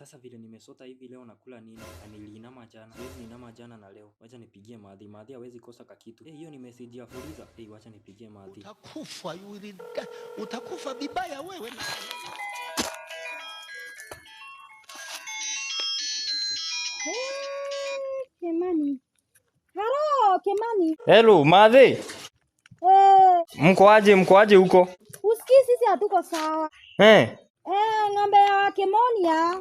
Sasa vile nimesota hivi leo nakula nini? Niliinama jana. Siwezi ninama jana na leo. Wacha nipigie Madhi. Madhi hawezi kosa kakitu. Hiyo ni message ya Fuliza. Wacha nipigie Madhi. Utakufa, utakufa vibaya wewe na. Kimani. Haro, Kimani. Hello, Madhi. Mko aje huko? Usikii sisi hatuko sawa. Ng'ombe ya Kimonia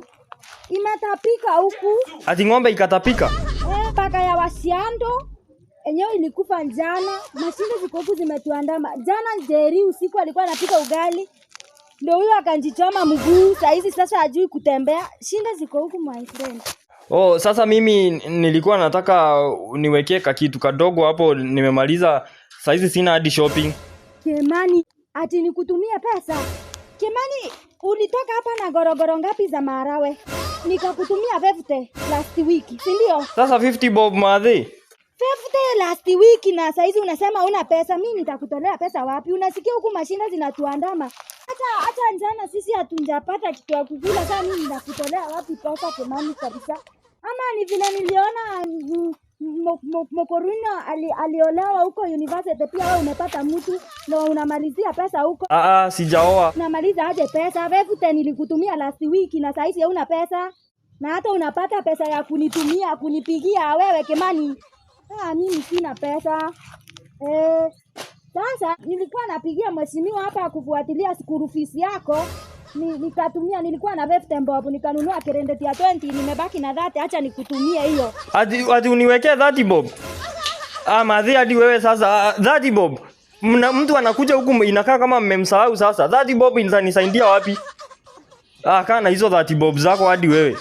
imetapika huku. Ati ng'ombe ikatapika? Paka ya Wasiando enyewe ilikufa jana. Mashine ziko huku zimetuandama. Jana Njeri usiku alikuwa anapika ugali. Ndio huyo akanjichoma mguu. Sasa hajui kutembea. Shinda ziko huku my friend. Sasa mimi nilikuwa nataka niwekee kakitu kadogo hapo, nimemaliza. Saizi sina hadi shopping. Kimani, ati nikutumia pesa? Kimani, ulitoka hapa na gorogoro ngapi za marawe? Nikakutumia 50 last week, si ndio? Sasa 50 bob Madhi. 50 last week na saizi unasema una pesa. Mimi nitakutolea pesa wapi? Unasikia huku mashina zinatuandama. Hata njana sisi hatunjapata kitu ya kukula. Sasa mimi nitakutolea wapi pesa Kimani kabisa? Ama ni vile niliona Mokorino aliolewa huko university, pia wewe umepata mtu na unamalizia pesa huko. Sijaoa. Unamaliza aje pesa? Wewe nilikutumia last week na sasa hivi huna pesa. Na hata unapata pesa ya kunitumia kunipigia wewe Kimani. Mimi sina pesa. Sasa nilikuwa napigia mheshimiwa hapa kufuatilia school fees yako. Nikatumia, nilikuwa na 50 bob nikanunua kirendeti ya 20, nimebaki na 30. Acha nikutumie hiyo. Ati uniwekea 30 bob? Madhi, hadi wewe sasa 30 bob. Mtu anakuja huku inakaa kama mmemsahau sasa. 30 bob inanisaidia wapi? Kana hizo 30 bob zako hadi wewe.